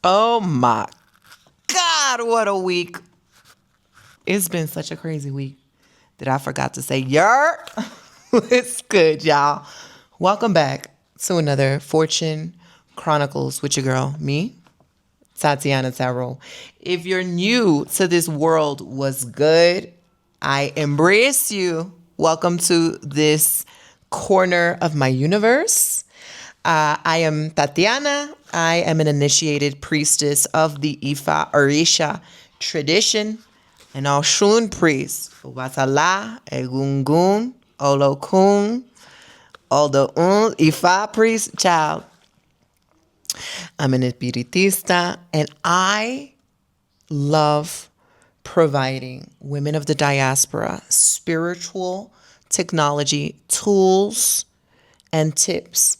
Oh my God, what a week. It's been such a crazy week that I forgot to say, yerp. It's good, y'all. Welcome back to another Fortune Chronicles with your girl, me, Tatiana Tarot. If you're new to this world, what's good? I embrace you. Welcome to this corner of my universe. I am Tatiana. I am an initiated priestess of the Ifa Orisha tradition, an Oshun priest. Watala, Egungun, Olokun, Odoun, Ifa priest, child. I'm an espiritista, and I love providing women of the diaspora spiritual technology tools and tips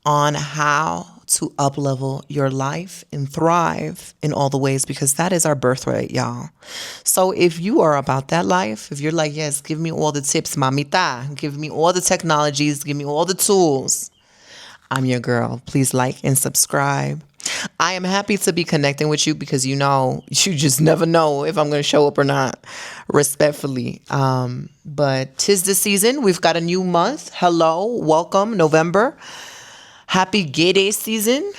on how to uplevel your life and thrive in all the ways, because that is our birthright, y'all. So if you are about that life, if you're like, yes, give me all the tips, mamita, give me all the technologies, give me all the tools, I'm your girl. Please like and subscribe. I am happy to be connecting with you because you just never know if I'm going to show up or not, respectfully. But 'tis the season. We've got a new month. Hello, welcome, November. Happy Gay Day season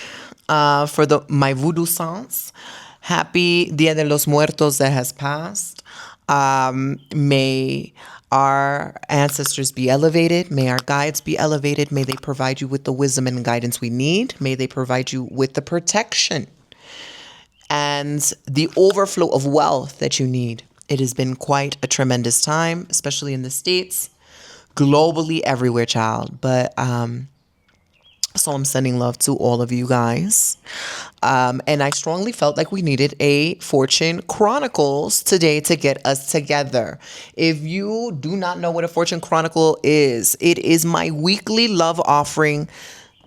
for my voodoo saints. Happy Dia de los Muertos that has passed. May our ancestors be elevated. May our guides be elevated. May they provide you with the wisdom and guidance we need. May they provide you with the protection and the overflow of wealth that you need. It has been quite a tremendous time, especially in the States, globally, everywhere, child. But so I'm sending love to all of you guys. And I strongly felt like we needed a Fortune Chronicles today to get us together. If you do not know what a Fortune Chronicle is, it is my weekly love offering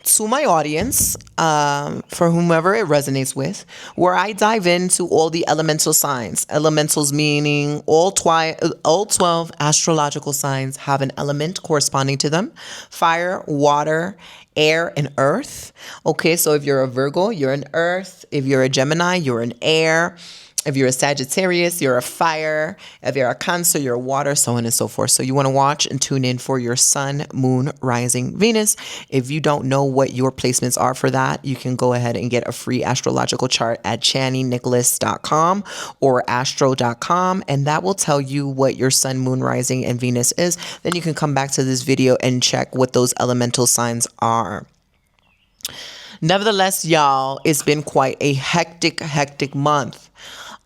to my audience, for whomever it resonates with, where I dive into all the elemental signs. Elementals meaning all 12 astrological signs have an element corresponding to them: fire, water, air, and earth. Okay, so if you're a Virgo, you're an earth. If you're a Gemini, you're an air. If you're a Sagittarius, you're a fire. If you're a Cancer, you're a water, so on and so forth. So you want to watch and tune in for your sun, moon, rising, Venus. If you don't know what your placements are for that, you can go ahead and get a free astrological chart at channynicholas.com or astro.com, and that will tell you what your sun, moon, rising, and Venus is. Then you can come back to this video and check what those elemental signs are. Nevertheless, y'all, it's been quite a hectic month.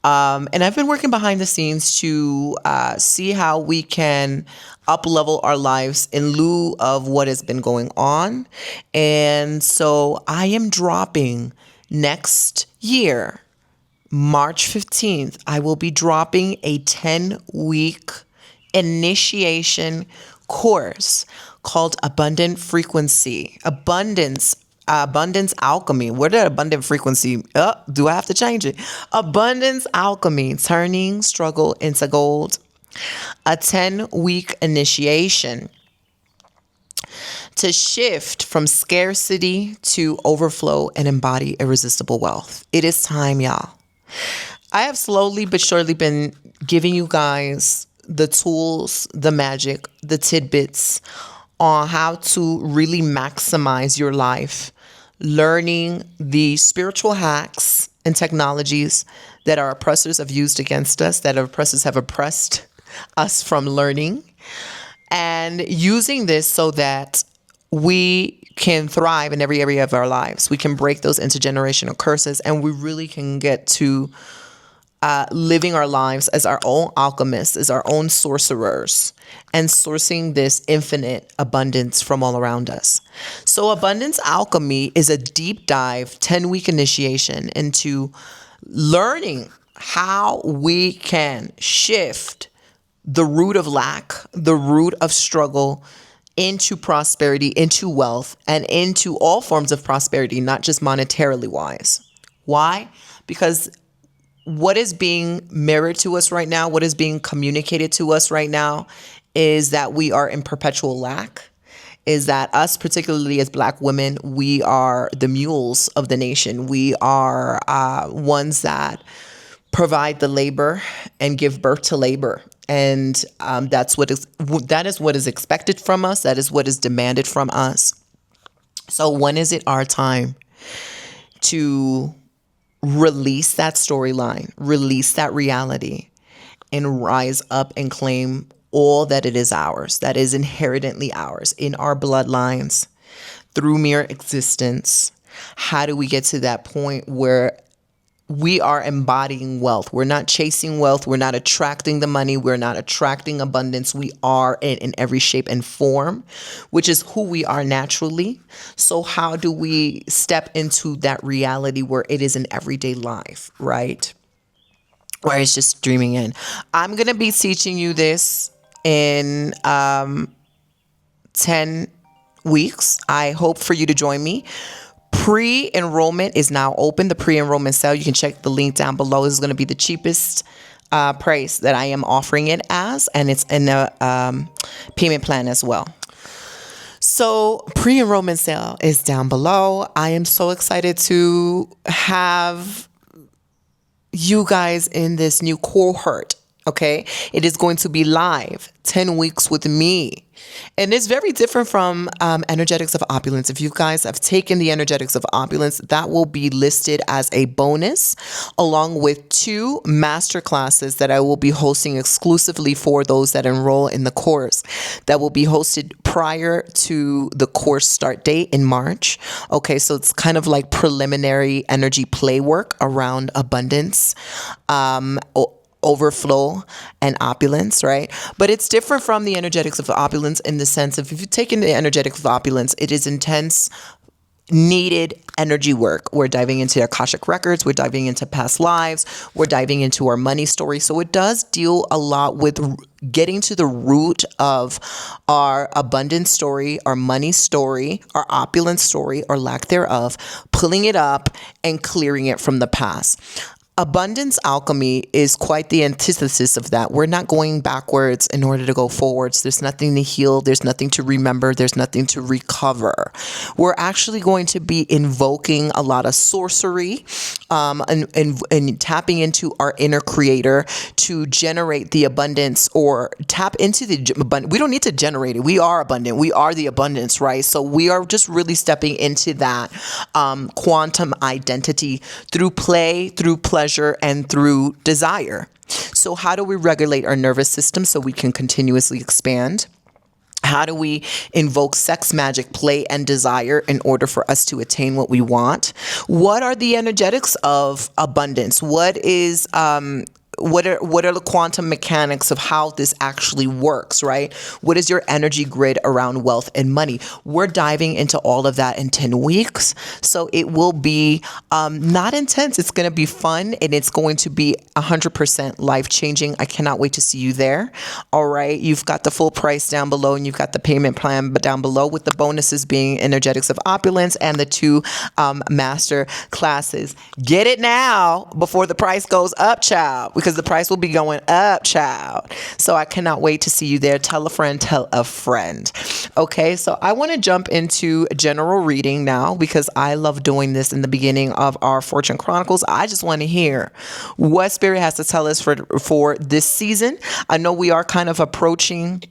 And I've been working behind the scenes to see how we can up-level our lives in lieu of what has been going on. And so I am dropping next year, March 15th, I will be dropping a 10-week initiation course called Abundant Frequency. Abundance Alchemy. Where did Abundant Frequency? Do I have to change it? Abundance Alchemy, turning struggle into gold. A 10-week initiation to shift from scarcity to overflow and embody irresistible wealth. It is time, y'all. I have slowly but surely been giving you guys the tools, the magic, the tidbits on how to really maximize your life, learning the spiritual hacks and technologies that our oppressors have used against us, that our oppressors have oppressed us from learning, and using this so that we can thrive in every area of our lives. We can break those intergenerational curses, and we really can get to living our lives as our own alchemists, as our own sorcerers, and sourcing this infinite abundance from all around us. So Abundance Alchemy is a deep dive 10-week initiation into learning how we can shift the root of lack, the root of struggle, into prosperity, into wealth, and into all forms of prosperity, not just monetarily wise. Why? Because what is being mirrored to us right now, what is being communicated to us right now, is that we are in perpetual lack, is that us, particularly as Black women, we are the mules of the nation. We are ones that provide the labor and give birth to labor. And that is what is expected from us. That is what is demanded from us. So when is it our time to release that storyline, release that reality, and rise up and claim all that it is ours, that is inherently ours in our bloodlines through mere existence? How do we get to that point where we are embodying wealth? We're not chasing wealth. We're not attracting the money. We're not attracting abundance. We are it in every shape and form, which is who we are naturally. So how do we step into that reality where it is an everyday life, right? Where it's just streaming in. I'm going to be teaching you this in 10 weeks. I hope for you to join me. Pre-enrollment is now open. The pre-enrollment sale, you can check the link down below. This is going to be the cheapest price that I am offering it as, and it's in a payment plan as well. So pre-enrollment sale is down below. I am so excited to have you guys in this new cohort. Okay, it is going to be live 10 weeks with me. And it's very different from Energetics of Opulence. If you guys have taken the Energetics of Opulence, that will be listed as a bonus, along with 2 master classes that I will be hosting exclusively for those that enroll in the course, that will be hosted prior to the course start date in March. Okay, so it's kind of like preliminary energy play work around abundance, overflow, and opulence, right? But it's different from the Energetics of Opulence in the sense of, if you've taken the Energetics of Opulence, it is intense, needed energy work. We're diving into Akashic records. We're diving into past lives. We're diving into our money story. So it does deal a lot with getting to the root of our abundance story, our money story, our opulence story, or lack thereof, pulling it up and clearing it from the past. Abundance Alchemy is quite the antithesis of that. We're not going backwards in order to go forwards. There's nothing to heal. There's nothing to remember. There's nothing to recover. We're actually going to be invoking a lot of sorcery and tapping into our inner creator to generate the abundance, or tap into the abundance. We don't need to generate it. We are abundant. We are the abundance, right? So we are just really stepping into that quantum identity through play, through pleasure, and through desire. So how do we regulate our nervous system so we can continuously expand? How do we invoke sex, magic, play, and desire in order for us to attain what we want? What are the energetics of abundance? What are the quantum mechanics of how this actually works, right? What is your energy grid around wealth and money? We're diving into all of that in 10 weeks. So it will be not intense. It's going to be fun, and it's going to be 100% life-changing. I cannot wait to see you there. All right. You've got the full price down below, and you've got the payment plan down below, with the bonuses being Energetics of Opulence and the 2 master classes. Get it now before the price goes up, child, because the price will be going up, child. So I cannot wait to see you there. Tell a friend, tell a friend. Okay, so I want to jump into general reading now, because I love doing this in the beginning of our Fortune Chronicles. I just want to hear what Spirit has to tell us for this season. I know we are kind of approaching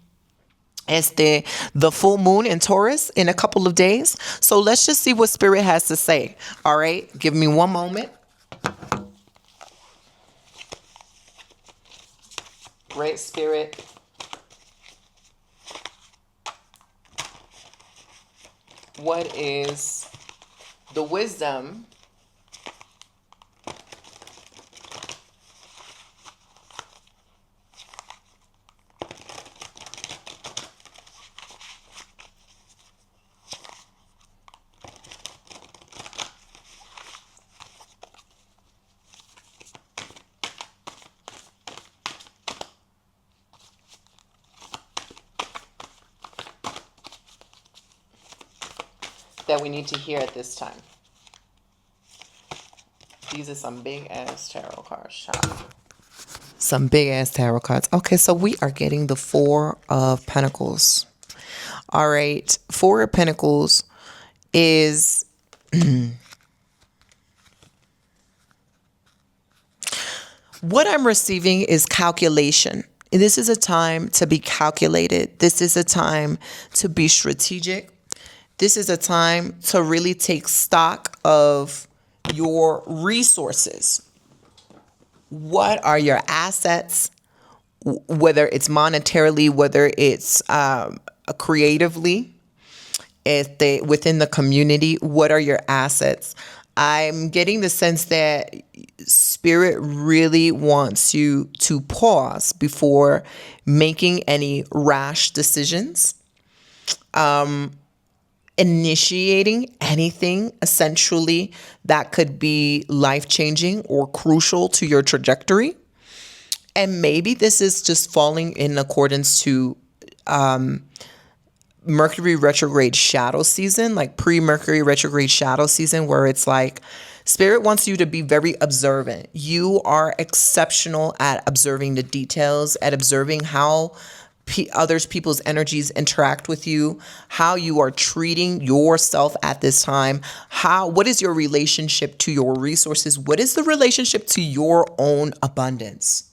the full moon in Taurus in a couple of days. So let's just see what Spirit has to say. All right, give me one moment. Great Spirit, what is the wisdom that we need to hear at this time? These are some big ass tarot cards, child. Some big ass tarot cards. Okay, so we are getting the 4 of Pentacles. All right. Four of Pentacles is what I'm receiving is calculation. This is a time to be calculated. This is a time to be strategic. This is a time to really take stock of your resources. What are your assets? Whether it's monetarily, whether it's creatively, within the community, what are your assets? I'm getting the sense that Spirit really wants you to pause before making any rash decisions, initiating anything essentially that could be life-changing or crucial to your trajectory. And maybe this is just falling in accordance to Mercury retrograde shadow season, like pre-Mercury retrograde shadow season, where it's like Spirit wants you to be very observant. You are exceptional at observing the details, at observing how people's energies interact with you, how you are treating yourself at this time, what is your relationship to your resources? What is the relationship to your own abundance?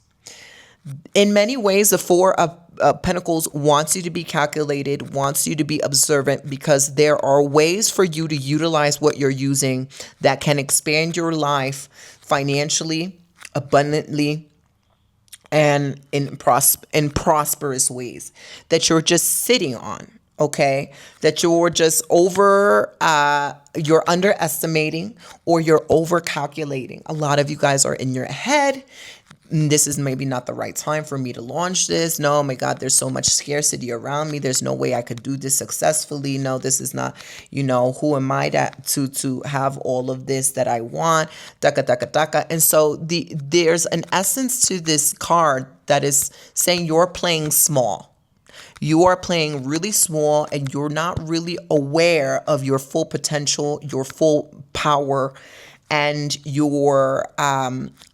In many ways, the Four of Pentacles wants you to be calculated, wants you to be observant, because there are ways for you to utilize what you're using that can expand your life financially, abundantly, and in prosperous ways that you're just sitting on, okay? That you're just you're underestimating, or you're over calculating. A lot of you guys are in your head. This is maybe not the right time for me to launch this. No, oh my God, there's so much scarcity around me. There's no way I could do this successfully. No, this is not, who am I to have all of this that I want? Daka, daka, daka. And so there's an essence to this card that is saying you're playing small. You are playing really small, and you're not really aware of your full potential, your full power, and your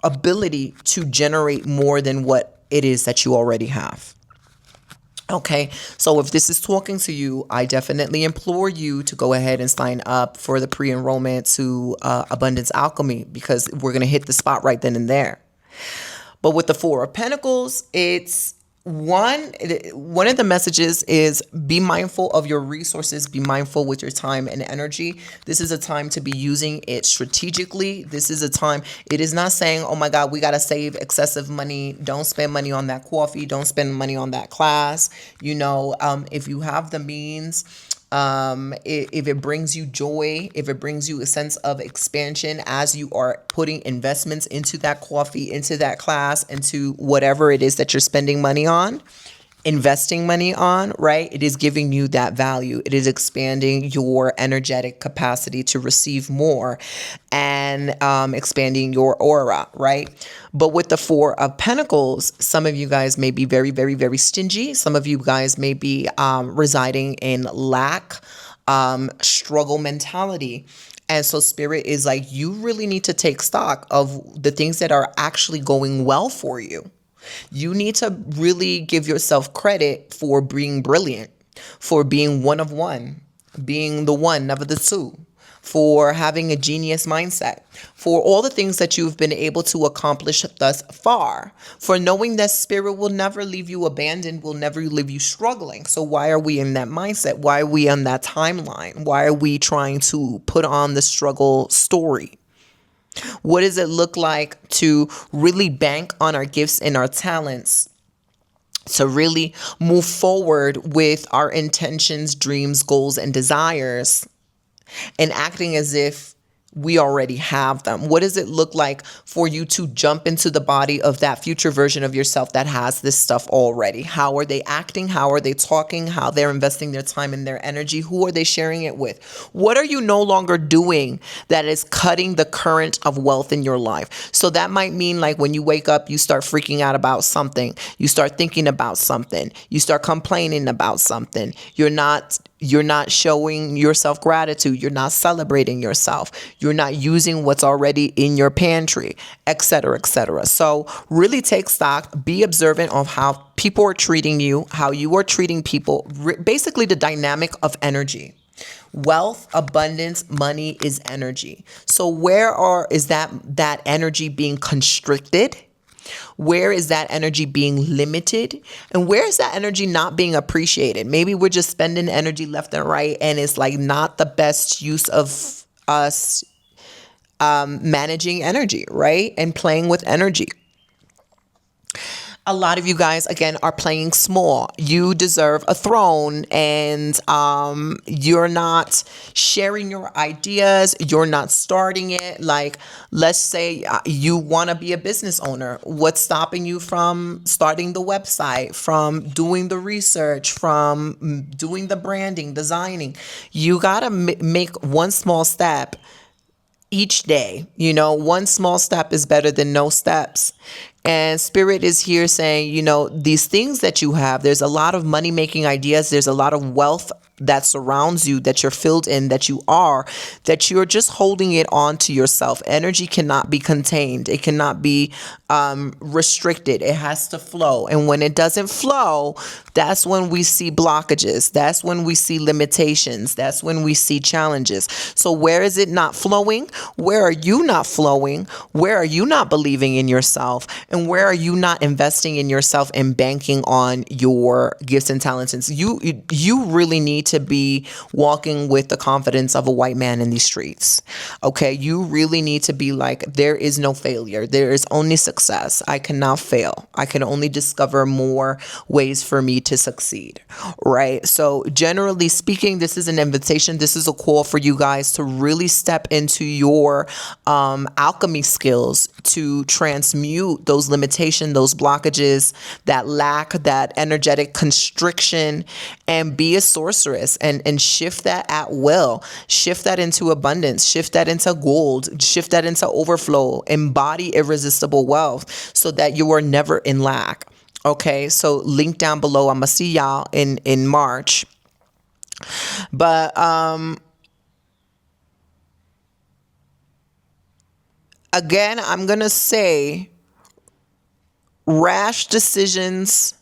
ability to generate more than what it is that you already have. Okay, so if this is talking to you, I definitely implore you to go ahead and sign up for the pre-enrollment to Abundance Alchemy, because we're going to hit the spot right then and there. But with the Four of Pentacles, it's one of the messages is be mindful of your resources, be mindful with your time and energy. This is a time to be using it strategically. This is a time, it is not saying, oh my God, we got to save excessive money. Don't spend money on that coffee. Don't spend money on that class. If you have the means, if it brings you joy, if it brings you a sense of expansion as you are putting investments into that coffee, into that class, into whatever it is that you're spending money on, investing money on, right? It is giving you that value. It is expanding your energetic capacity to receive more, and expanding your aura, right? But with the Four of Pentacles, some of you guys may be very, very, very stingy. Some of you guys may be residing in lack, struggle mentality. And so Spirit is like, you really need to take stock of the things that are actually going well for you. You need to really give yourself credit for being brilliant, for being one of one, being the one, never the two, for having a genius mindset, for all the things that you've been able to accomplish thus far, for knowing that Spirit will never leave you abandoned, will never leave you struggling. So why are we in that mindset? Why are we on that timeline? Why are we trying to put on the struggle story? What does it look like to really bank on our gifts and our talents, to really move forward with our intentions, dreams, goals, and desires, and acting as if we already have them? What does it look like for you to jump into the body of that future version of yourself that has this stuff already? How are they acting? How are they talking? How they're investing their time and their energy? Who are they sharing it with? What are you no longer doing that is cutting the current of wealth in your life? So that might mean, like, when you wake up, you start freaking out about something. You start thinking about something. You start complaining about something. You're not You're not showing yourself gratitude. You're not celebrating yourself. You're not using what's already in your pantry, et cetera, et cetera. So really take stock, be observant of how people are treating you, how you are treating people, basically the dynamic of energy. Wealth, abundance, money is energy. So is that energy being constricted? Where is that energy being limited? And where is that energy not being appreciated? Maybe we're just spending energy left and right, and it's like not the best use of us managing energy, right? And playing with energy. A lot of you guys, again, are playing small. You deserve a throne, and you're not sharing your ideas. You're not starting it. Like, let's say you want to be a business owner. What's stopping you from starting the website, from doing the research, from doing the branding, designing? You got to make one small step each day. One small step is better than no steps. And Spirit is here saying, these things that you have, there's a lot of money making ideas. There's a lot of wealth that surrounds you, that you're filled in, that you're just holding it on to yourself. Energy cannot be contained. It cannot be restricted. It has to flow. And when it doesn't flow, that's when we see blockages. That's when we see limitations. That's when we see challenges. So where is it not flowing? Where are you not flowing? Where are you not believing in yourself? And where are you not investing in yourself and banking on your gifts and talents? And so you really need to be walking with the confidence of a white man in these streets. Okay. You really need to be like, there is no failure. There is only success. I cannot fail. I can only discover more ways for me to succeed. Right. So generally speaking, this is an invitation. This is a call for you guys to really step into your alchemy skills to transmute those limitations, those blockages, that lack, that energetic constriction, and be a sorceress and shift that at will. Shift that into abundance. Shift that into gold. Shift that into overflow. Embody irresistible wealth so that you are never in lack. Okay, so link down below. I'm gonna see y'all in March. But again, I'm gonna say rash decisions.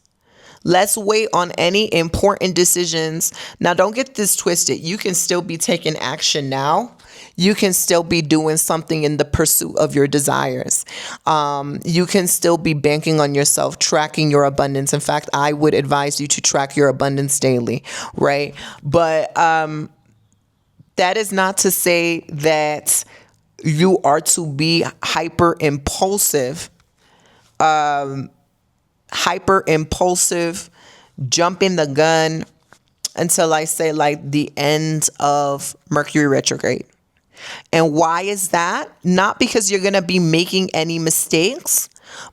Let's wait on any important decisions. Now, don't get this twisted. You can still be taking action now. You can still be doing something in the pursuit of your desires. You can still be banking on yourself, tracking your abundance. In fact, I would advise you to track your abundance daily, right? But that is not to say that you are to be hyper impulsive, jumping the gun until I say like the end of Mercury retrograde. And why is that? Not because you're going to be making any mistakes,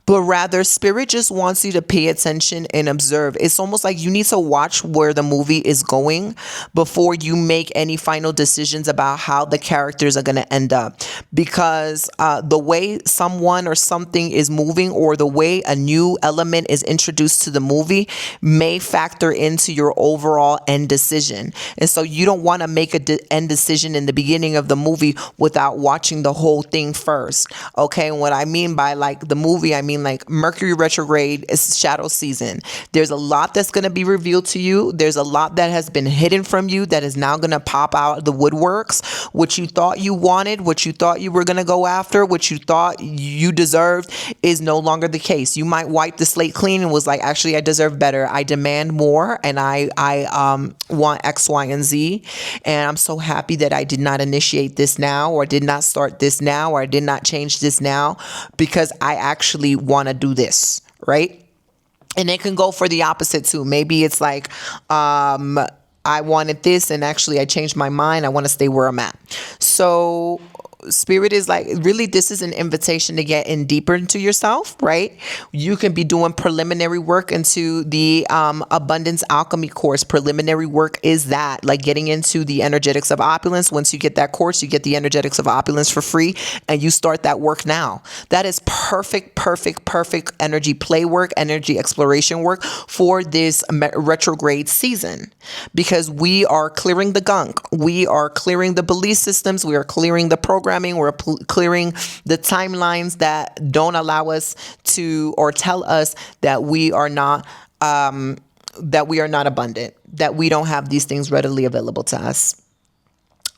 but rather Spirit just wants you to pay attention and observe. It's almost like you need to watch where the movie is going before you make any final decisions about how the characters are going to end up. Because the way someone or something is moving, or the way a new element is introduced to the movie, may factor into your overall end decision. And so you don't want to make a end decision in the beginning of the movie without watching the whole thing first. Okay, and what I mean by like the movie, I mean like Mercury retrograde is shadow season. There's a lot that's going to be revealed to you. There's a lot that has been hidden from you that is now going to pop out of the woodworks. What you thought you wanted, what you thought you were going to go after, what you thought you deserved is no longer the case. You might wipe the slate clean and was like, actually, I deserve better. I demand more, and I want X, Y, and Z. And I'm so happy that I did not initiate this now, or did not start this now, or I did not change this now, because I actually want to do this, right? And it can go for the opposite too. Maybe it's like, I wanted this and actually I changed my mind. I want to stay where I'm at. So Spirit is like, really, this is an invitation to get in deeper into yourself, right? You can be doing preliminary work into the Abundance Alchemy course. Preliminary work is that, like getting into the energetics of opulence. Once you get that course, you get the energetics of opulence for free, and you start that work now. That is perfect energy play work, energy exploration work for this retrograde season, because we are clearing the gunk. We are clearing the belief systems. We are clearing the programming. We're clearing the timelines that don't allow us to, or tell us that we are not abundant, that we don't have these things readily available to us,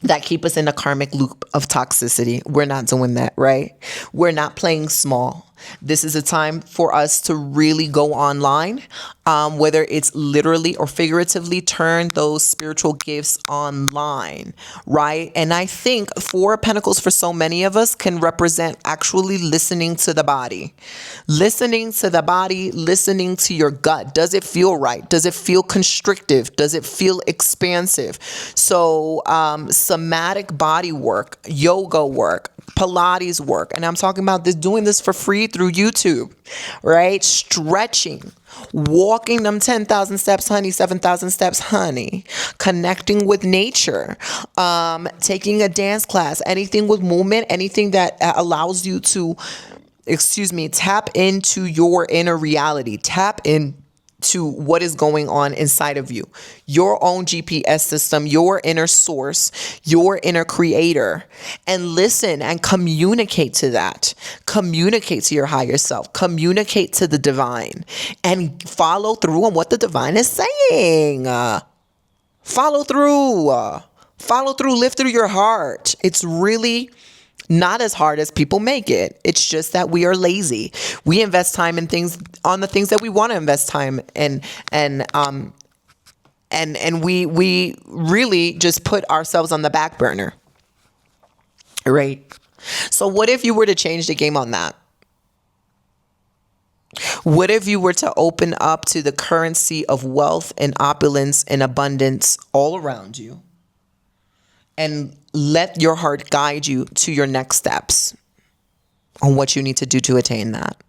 that keep us in a karmic loop of toxicity. We're not doing that, right? We're not playing small. This is a time for us to really go online, whether it's literally or figuratively, turn those spiritual gifts online, right? And I think Four of Pentacles for so many of us can represent actually listening to the body. Listening to the body, listening to your gut. Does it feel right? Does it feel constrictive? Does it feel expansive? So somatic body work, yoga work, Pilates work. And I'm talking about doing this for free through YouTube, right? Stretching, walking them 10,000 steps, honey, 7,000 steps, honey, connecting with nature, taking a dance class, anything with movement, anything that allows you to, tap into your inner reality, tap in to what is going on inside of you, your own GPS system, your inner source, your inner creator, and listen and communicate to that. Communicate to your higher self, communicate to the divine, and follow through on what the divine is saying. Follow through, live through your heart. It's really not as hard as people make it. It's just that we are lazy. We invest time in things, on the things that we want to invest time in, and we really just put ourselves on the back burner, right? So what if you were to change the game on that? What if you were to open up to the currency of wealth and opulence and abundance all around you, and let your heart guide you to your next steps on what you need to do to attain that?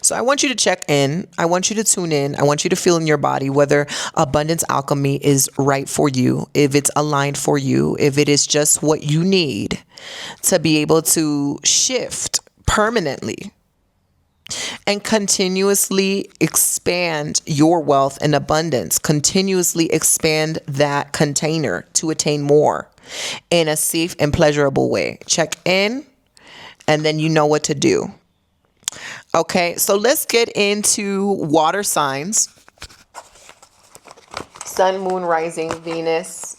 So I want you to check in. I want you to tune in. I want you to feel in your body whether Abundance Alchemy is right for you, if it's aligned for you, if it is just what you need to be able to shift permanently and continuously expand your wealth and abundance, continuously expand that container to attain more in a safe and pleasurable way. Check in, and then you know what to do. Okay, so let's get into water signs. Sun, moon, rising, Venus.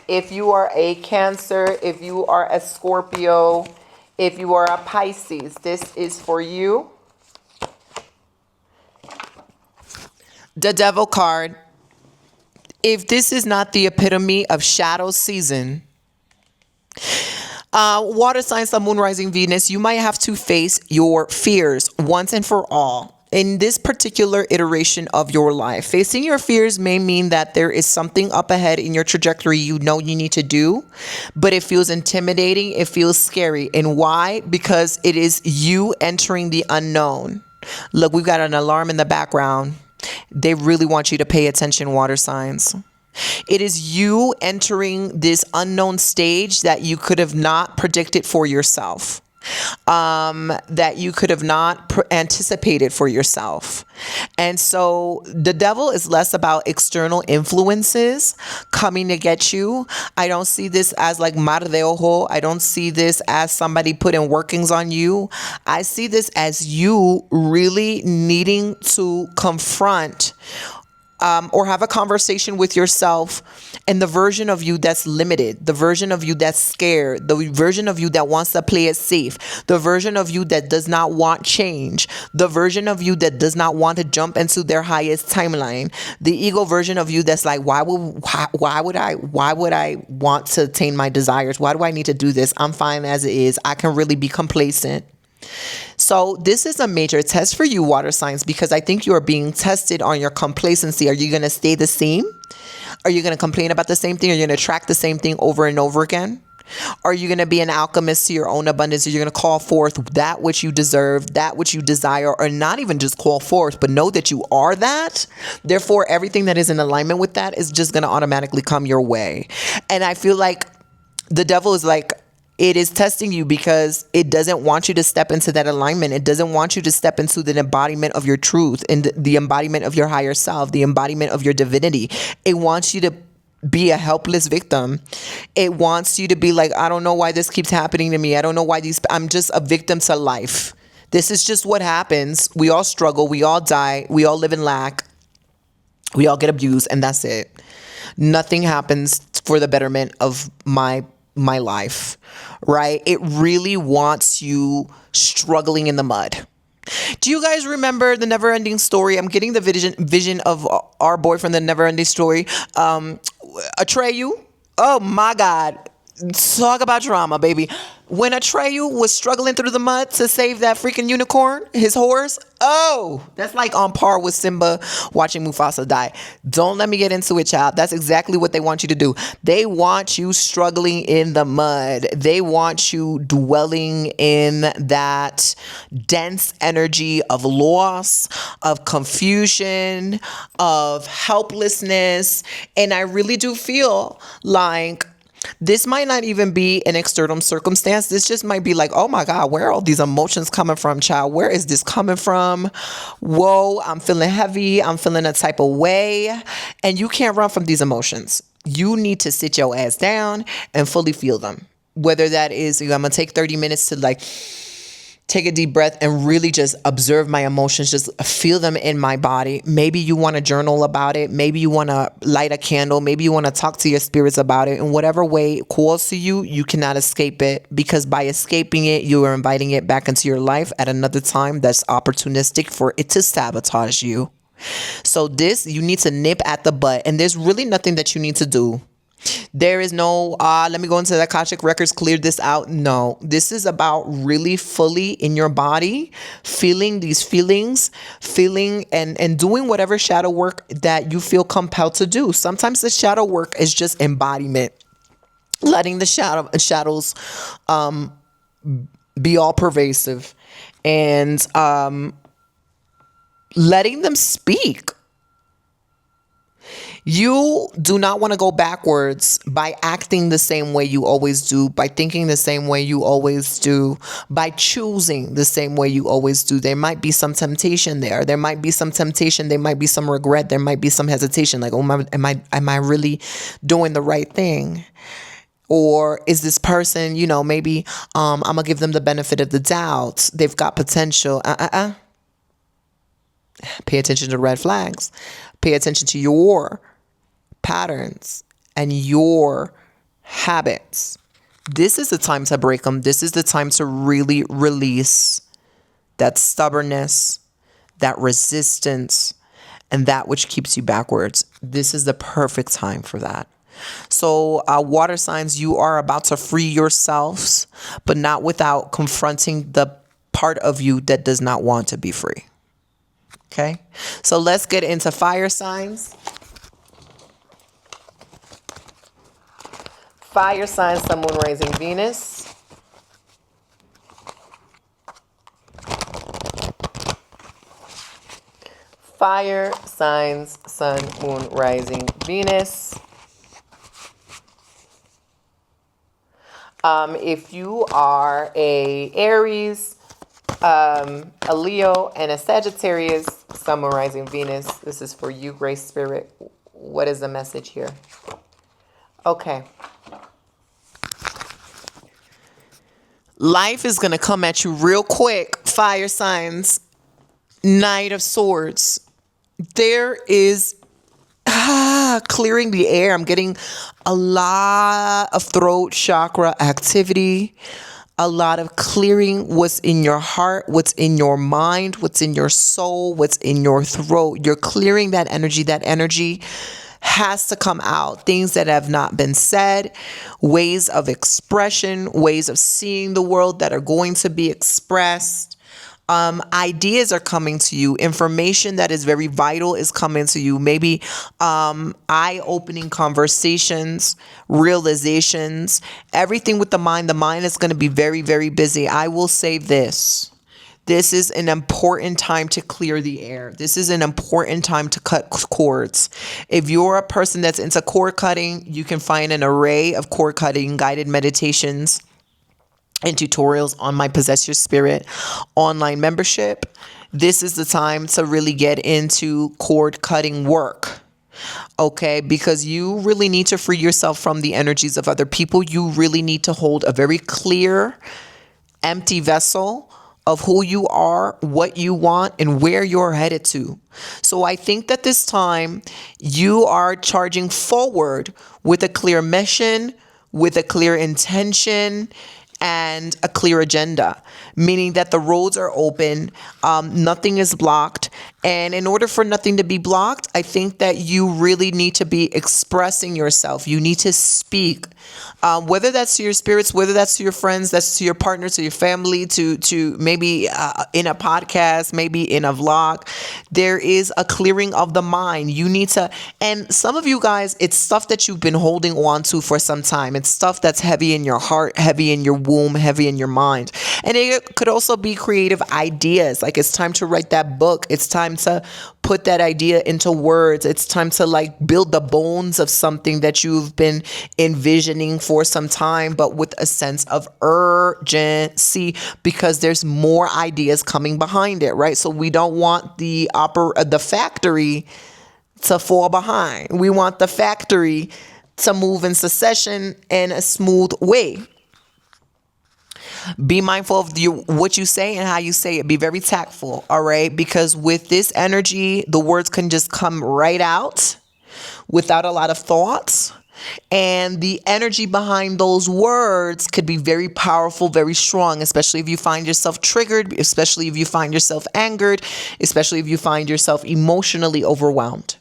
If you are a Cancer, if you are a Scorpio, if you are a Pisces, this is for you. The Devil card. If this is not the epitome of shadow season, water signs, Sun, moon, rising, Venus, you might have to face your fears once and for all. In this particular iteration of your life, facing your fears may mean that there is something up ahead in your trajectory you know you need to do, but it feels intimidating, it feels scary. And why? Because it is you entering the unknown. Look, we've got an alarm in the background. They really want you to pay attention, water signs. It is you entering this unknown stage that you could have not predicted for yourself, that you could have not anticipated for yourself. And so the devil is less about external influences coming to get you. I don't see this as like mar de ojo. I don't see this as somebody putting workings on you. I see this as you really needing to confront or have a conversation with yourself and the version of you that's limited, the version of you that's scared, the version of you that wants to play it safe, the version of you that does not want change, the version of you that does not want to jump into their highest timeline, the ego version of you that's like, why would I want to attain my desires? Why do I need to do this? I'm fine as it is. I can really be complacent. So this is a major test for you, water signs, because I think you are being tested on your complacency. Are you going to stay the same? Are you going to complain about the same thing? Are you going to track the same thing over and over again? Are you going to be an alchemist to your own abundance? Are you going to call forth that which you deserve, that which you desire, or not even just call forth, but know that you are that? Therefore, everything that is in alignment with that is just going to automatically come your way. And I feel like the devil is like, it is testing you because it doesn't want you to step into that alignment. It doesn't want you to step into the embodiment of your truth and the embodiment of your higher self, the embodiment of your divinity. It wants you to be a helpless victim. It wants you to be like, I don't know why this keeps happening to me. I don't know why I'm just a victim to life. This is just what happens. We all struggle. We all die. We all live in lack. We all get abused, and that's it. Nothing happens for the betterment of my life, right? It really wants you struggling in the mud. Do you guys remember the Never-Ending Story? I'm getting the vision of our boyfriend, the Never-Ending Story. Atreyu. Oh my God. Talk about drama, baby. When Atreyu was struggling through the mud to save that freaking unicorn, his horse, that's like on par with Simba watching Mufasa die. Don't let me get into it, child. That's exactly what they want you to do. They want you struggling in the mud. They want you dwelling in that dense energy of loss, of confusion, of helplessness. And I really do feel like this might not even be an external circumstance. This just might be like, oh my God, where are all these emotions coming from, child? Where is this coming from? Whoa, I'm feeling heavy. I'm feeling a type of way. And you can't run from these emotions. You need to sit your ass down and fully feel them. Whether that is, I'm going to take 30 minutes to like take a deep breath and really just observe my emotions, just feel them in my body. Maybe you want to journal about it. Maybe you want to light a candle. Maybe you want to talk to your spirits about it. In whatever way it calls to you, you cannot escape it, because by escaping it, you are inviting it back into your life at another time that's opportunistic for it to sabotage you. So this, you need to nip at the butt, and there's really nothing that you need to do. There is no, let me go into the Akashic Records, clear this out. No, this is about really fully in your body, feeling these feelings, feeling and doing whatever shadow work that you feel compelled to do. Sometimes the shadow work is just embodiment, letting the shadows be all pervasive, and letting them speak. You do not want to go backwards by acting the same way you always do, by thinking the same way you always do, by choosing the same way you always do. There might be some temptation there. There might be some temptation. There might be some regret. There might be some hesitation. Like, am I really doing the right thing? Or is this person, maybe I'm going to give them the benefit of the doubt. They've got potential. Pay attention to red flags. Pay attention to your patterns and your habits. This is the time to break them. This is the time to really release that stubbornness, that resistance, and that which keeps you backwards. This is the perfect time for that. So water signs, you are about to free yourselves, but not without confronting the part of you that does not want to be free. Okay, so let's get into fire signs. Fire signs, Sun, Moon, Rising, Venus. Fire signs, Sun, Moon, Rising, Venus. If you are a Aries, a Leo, and a Sagittarius, Sun, Moon, Rising, Venus, this is for you, Grace Spirit. What is the message here? Okay. Life is going to come at you real quick. Fire signs, Knight of Swords. There is clearing the air. I'm getting a lot of throat chakra activity. A lot of clearing what's in your heart, what's in your mind, what's in your soul, what's in your throat. You're clearing that energy. That energy has to come out. Things that have not been said, ways of expression, ways of seeing the world that are going to be expressed. Ideas are coming to you. Information that is very vital is coming to you. Maybe eye-opening conversations, realizations, everything with the mind. The mind is going to be very, very busy. I will say this. This is an important time to clear the air. This is an important time to cut cords. If you're a person that's into cord cutting, you can find an array of cord cutting guided meditations and tutorials on my Possess Your Spirit online membership. This is the time to really get into cord cutting work. Okay, because you really need to free yourself from the energies of other people. You really need to hold a very clear, empty vessel of who you are, what you want, and where you're headed to. So I think that this time you are charging forward with a clear mission, with a clear intention, and a clear agenda, meaning that the roads are open, nothing is blocked. And in order for nothing to be blocked, I think that you really need to be expressing yourself. You need to speak, whether that's to your spirits, whether that's to your friends, that's to your partner, to your family, to maybe in a podcast, maybe in a vlog. There is a clearing of the mind. You need to, and some of you guys, it's stuff that you've been holding on to for some time. It's stuff that's heavy in your heart, heavy in your womb, heavy in your mind. And it could also be creative ideas. Like it's time to write that book. It's time to put that idea into words. It's time to like build the bones of something that you've been envisioning for some time, but with a sense of urgency, because there's more ideas coming behind it, right? So we don't want the factory to fall behind. We want the factory to move in succession in a smooth way. Be mindful of what you say and how you say it. Be very tactful, all right? Because with this energy, the words can just come right out without a lot of thoughts. And the energy behind those words could be very powerful, very strong, especially if you find yourself triggered, especially if you find yourself angered, especially if you find yourself emotionally overwhelmed.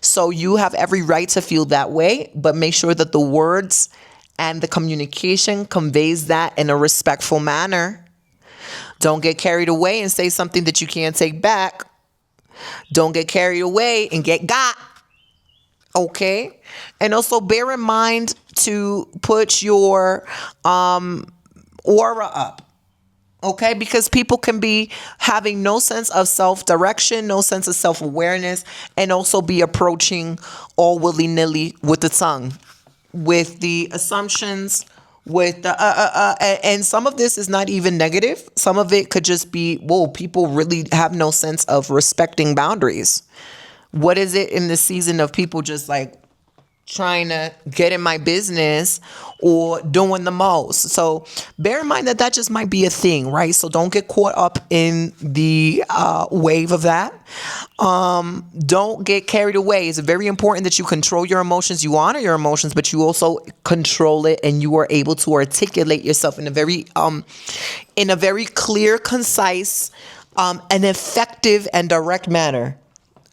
So you have every right to feel that way, but make sure that the words and the communication conveys that in a respectful manner. Don't get carried away and say something that you can't take back. Don't get carried away and get got. Okay? And also bear in mind to put your aura up. Okay? Because people can be having no sense of self-direction, no sense of self-awareness, and also be approaching all willy-nilly with the tongue, with the assumptions, with the and some of this is not even negative. Some of it could just be, whoa, people really have no sense of respecting boundaries. What is it in the season of people just like trying to get in my business or doing the most? So bear in mind that that just might be a thing, right? So don't get caught up in the wave of that. Don't get carried away. It's very important that you control your emotions. You honor your emotions, but you also control it, and you are able to articulate yourself in a very clear, concise, and effective and direct manner.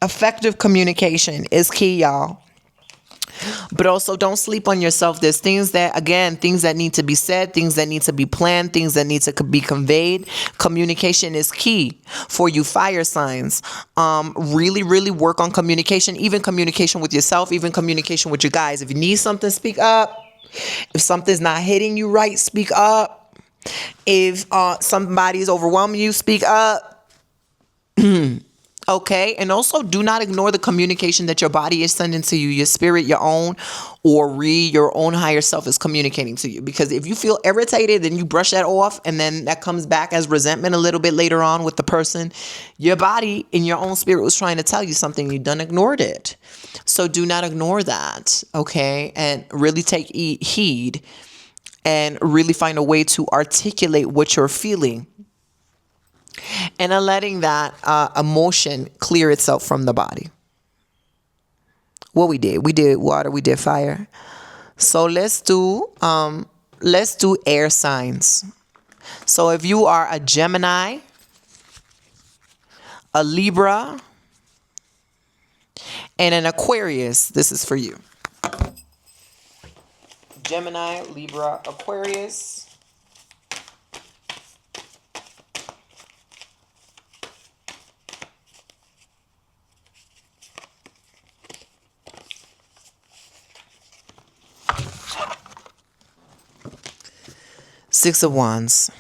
Effective communication is key, y'all. But also don't sleep on yourself. There's things that need to be said, things that need to be planned, things that need to be conveyed. Communication is key for you fire signs. Really, really work on communication, even communication with yourself, even communication with your guys. If you need something, speak up. If something's not hitting you right, speak up. If somebody's overwhelming you, speak up. Okay. And also do not ignore the communication that your body is sending to you, your spirit, your own, or your own higher self is communicating to you. Because if you feel irritated, then you brush that off, and then that comes back as resentment a little bit later on with the person. Your body and your own spirit was trying to tell you something. You done ignored it. So do not ignore that. Okay. And really take heed and really find a way to articulate what you're feeling. And then letting that emotion clear itself from the body. What we did water, we did fire. So let's do air signs. So if you are a Gemini, a Libra, and an Aquarius, this is for you. Gemini, Libra, Aquarius. Six of Wands.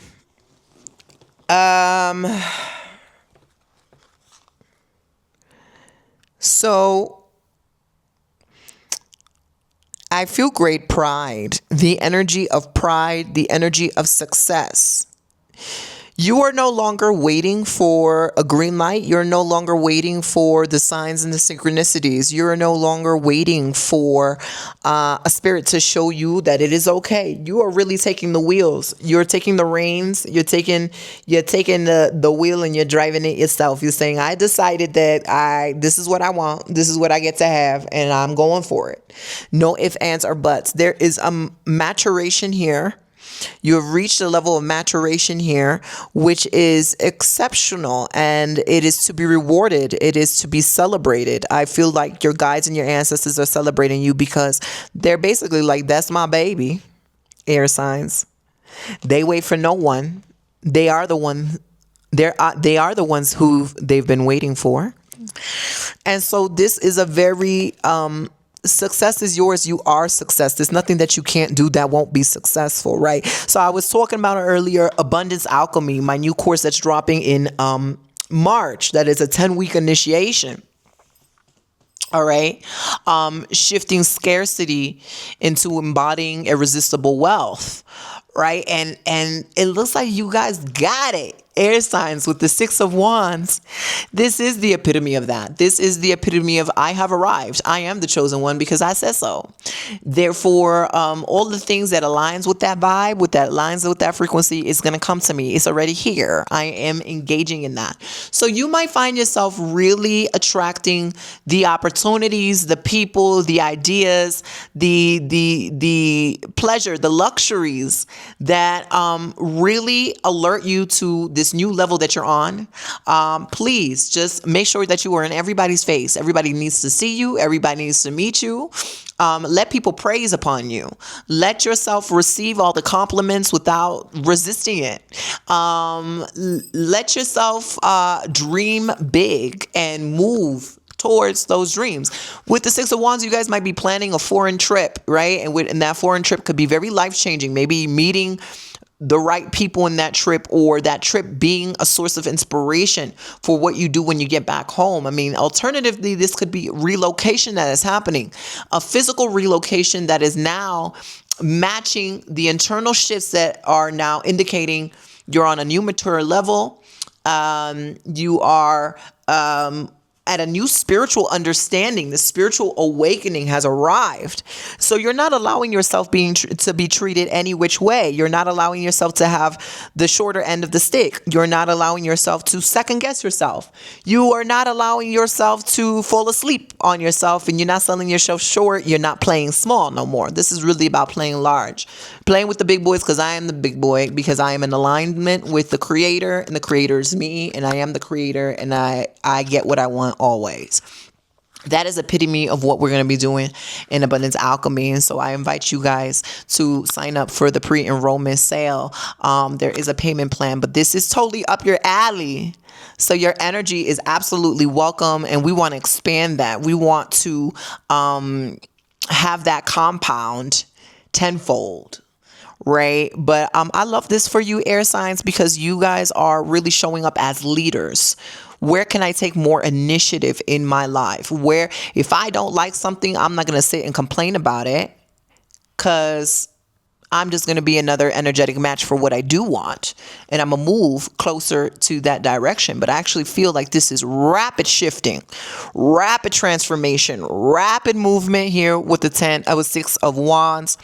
So I feel great pride, the energy of pride, the energy of success. You are no longer waiting for a green light. You're no longer waiting for the signs and the synchronicities. You're no longer waiting for a spirit to show you that it is okay. You are really taking the wheels. You're taking the reins. You're taking the wheel and you're driving it yourself. You're saying, I decided that this is what I want. This is what I get to have, and I'm going for it. No ifs, ands, or buts. There is a maturation here. You have reached a level of maturation here, which is exceptional, and it is to be rewarded. It is to be celebrated. I feel like your guides and your ancestors are celebrating you because they're basically like, that's my baby. Air signs. They wait for no one. They are the one. They are the ones who they've been waiting for. And so this is a very success is yours. You are success. There's nothing that you can't do that won't be successful, right? So I was talking about earlier, Abundance Alchemy, my new course that's dropping in March. That is a 10-week initiation. All right. Shifting scarcity into embodying irresistible wealth. Right. And it looks like you guys got it. Air signs with the Six of Wands. This is the epitome of that. This is the epitome of I have arrived. I am the chosen one because I said so. Therefore, all the things that aligns with that vibe, with that aligns with that frequency is going to come to me. It's already here. I am engaging in that. So you might find yourself really attracting the opportunities, the people, the ideas, the pleasure, the luxuries that really alert you to this new level that you're on. Please just make sure that you are in everybody's face. Everybody needs to see you. Everybody needs to meet you. Let people praise upon you. Let yourself receive all the compliments without resisting it. Let yourself dream big and move towards those dreams. With the Six of Wands, you guys might be planning a foreign trip, right? And that foreign trip could be very life-changing. Maybe meeting the right people in that trip, or that trip being a source of inspiration for what you do when you get back home. I mean, alternatively, this could be relocation that is happening, a physical relocation that is now matching the internal shifts that are now indicating you're on a new mature level. You are at a new spiritual understanding. The spiritual awakening has arrived. So you're not allowing yourself to be treated any which way. You're not allowing yourself to have the shorter end of the stick. You're not allowing yourself to second guess yourself. You are not allowing yourself to fall asleep on yourself, and you're not selling yourself short. You're not playing small no more. This is really about playing large, playing with the big boys, because I am the big boy, because I am in alignment with the creator, and the creator is me, and I am the creator, and I get what I want always. That is epitome of what we're going to be doing in Abundance Alchemy. And so I invite you guys to sign up for the pre-enrollment sale. There is a payment plan, but this is totally up your alley. So your energy is absolutely welcome, and we want to expand that. We want to have that compound tenfold. Right. But I love this for you, air signs, because you guys are really showing up as leaders. Where can I take more initiative in my life? Where if I don't like something, I'm not going to sit and complain about it, because I'm just going to be another energetic match for what I do want. And I'm going to move closer to that direction. But I actually feel like this is rapid shifting, rapid transformation, rapid movement here with the Six of Wands.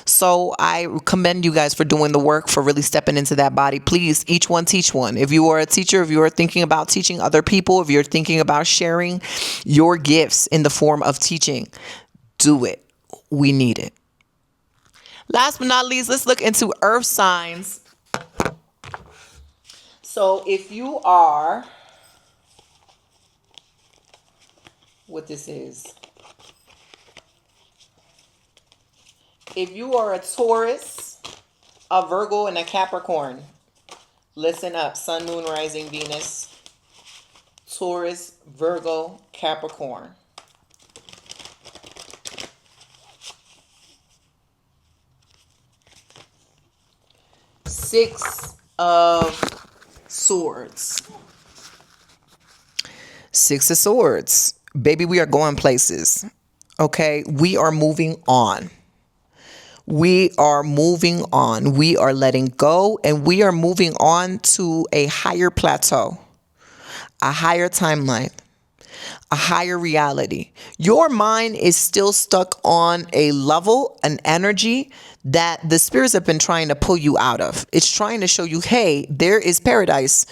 So I commend you guys for doing the work, for really stepping into that body. Please, each one teach one. If you are a teacher, if you are thinking about teaching other people, if you're thinking about sharing your gifts in the form of teaching, do it. We need it. Last but not least, let's look into earth signs. So if you are, what this is, if you are a Taurus, a Virgo, and a Capricorn, listen up. Sun, Moon, Rising, Venus, Taurus, Virgo, Capricorn. Six of Swords. Six of Swords. Baby, we are going places. Okay? We are moving on. We are moving on. We are letting go, and we are moving on to a higher plateau, a higher timeline, a higher reality. Your mind is still stuck on a level, an energy that the spirits have been trying to pull you out of. It's trying to show you, hey, there is paradise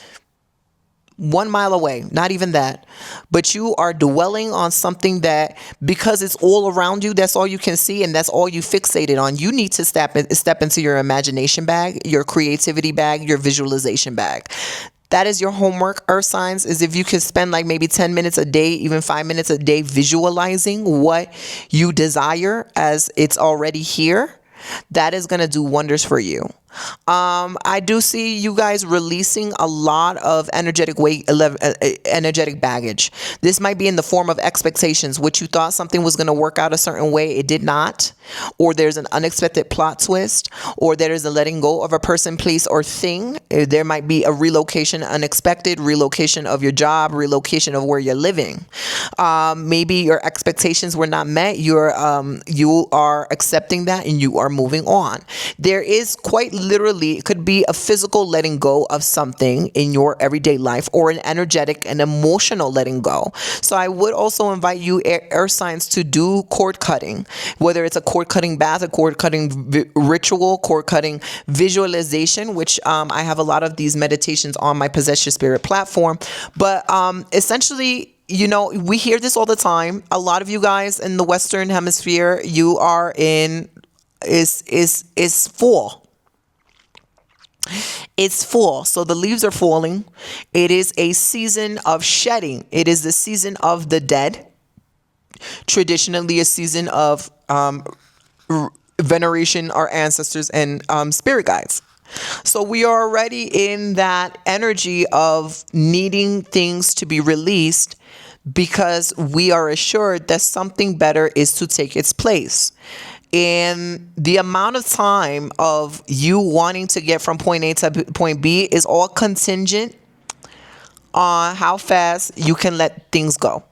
1 mile away, not even that. But you are dwelling on something that, because it's all around you, that's all you can see, and that's all you fixated on. You need to step into your imagination bag, your creativity bag, your visualization bag. That is your homework, Earth signs, is if you can spend like maybe 10 minutes a day, even 5 minutes a day, visualizing what you desire as it's already here. That is going to do wonders for you. I do see you guys releasing a lot of energetic baggage. This might be in the form of expectations, which you thought something was going to work out a certain way. It did not. Or there's an unexpected plot twist, or there is a letting go of a person, place, or thing. There might be a relocation, unexpected relocation of your job, relocation of where you're living. Maybe your expectations were not met. You are accepting that, and you are moving on. There is quite literally, it could be a physical letting go of something in your everyday life, or an energetic and emotional letting go. So I would also invite you, air signs, to do cord cutting, whether it's a cord cutting bath, a cord cutting ritual, cord cutting visualization, which I have a lot of these meditations on my Possess Your Spirit platform. But essentially, we hear this all the time. A lot of you guys in the Western Hemisphere, you are in is fall. It's fall. So the leaves are falling. It is a season of shedding. It is the season of the dead. Traditionally a season of veneration, our ancestors and spirit guides. So we are already in that energy of needing things to be released, because we are assured that something better is to take its place. And the amount of time of you wanting to get from point A to point B is all contingent on how fast you can let things go,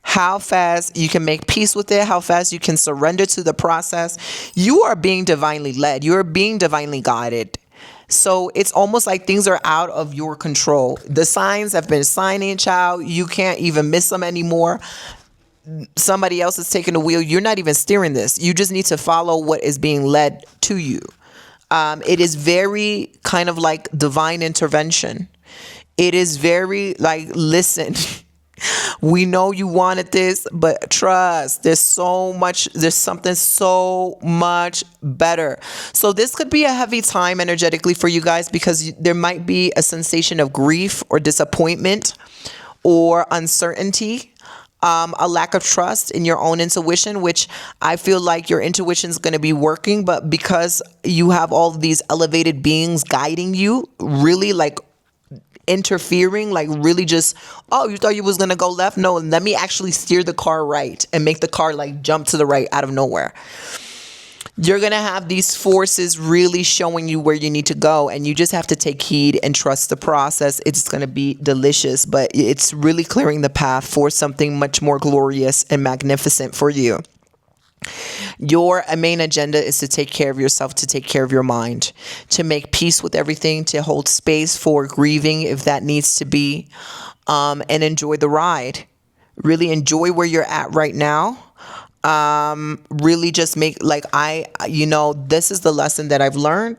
how fast you can make peace with it, how fast you can surrender to the process. You are being divinely led. You're being divinely guided. So it's almost like things are out of your control. The signs have been signing, child. You can't even miss them anymore. Somebody else is taking the wheel. You're not even steering this. You just need to follow what is being led to you. It is very kind of like divine intervention. It is very like, listen, we know you wanted this, but trust, there's something so much better. So this could be a heavy time energetically for you guys, because there might be a sensation of grief or disappointment or uncertainty. A lack of trust in your own intuition, which I feel like your intuition is going to be working, but because you have all of these elevated beings guiding you, really like interfering, like really just, oh, you thought you was going to go left? No, let me actually steer the car right and make the car like jump to the right out of nowhere. You're going to have these forces really showing you where you need to go, and you just have to take heed and trust the process. It's going to be delicious, but it's really clearing the path for something much more glorious and magnificent for you. Your main agenda is to take care of yourself, to take care of your mind, to make peace with everything, to hold space for grieving if that needs to be, and enjoy the ride. Really enjoy where you're at right now. Really just make like this is the lesson that I've learned.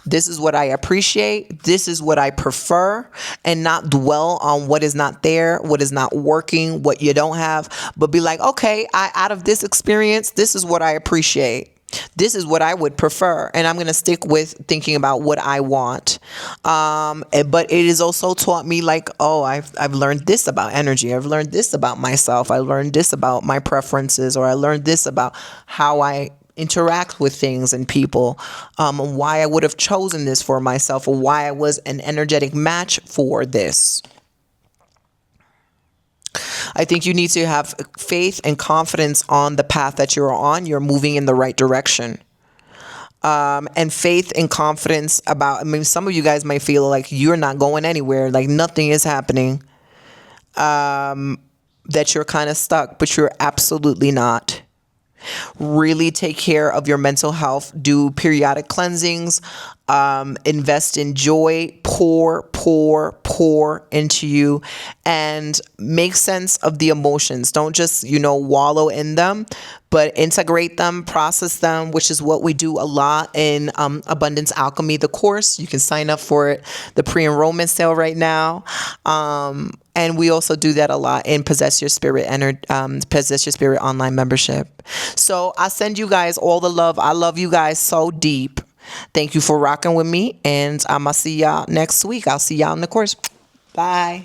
This is what I appreciate. This is what I prefer, and not dwell on what is not there, what is not working, what you don't have, but be like, okay, out of this experience, this is what I appreciate. This is what I would prefer, and I'm going to stick with thinking about what I want. But it has also taught me like, oh, I've learned this about energy. I've learned this about myself. I learned this about my preferences, or I learned this about how I interact with things and people, why I would have chosen this for myself, or why I was an energetic match for this. I think you need to have faith and confidence on the path that you're on. You're moving in the right direction. and faith and confidence about, I mean, some of you guys might feel like you're not going anywhere, like nothing is happening, that you're kind of stuck, but you're absolutely not. Really take care of your mental health. Do periodic cleansings. Invest in joy. Pour into you, and make sense of the emotions. Don't just, wallow in them, but integrate them, process them, which is what we do a lot in Abundance Alchemy, the course. You can sign up for it, the pre-enrollment sale right now. And we also do that a lot in Possess Your Spirit online membership. So I send you guys all the love. I love you guys so deep. Thank you for rocking with me. And I'm going to see y'all next week. I'll see y'all in the course. Bye.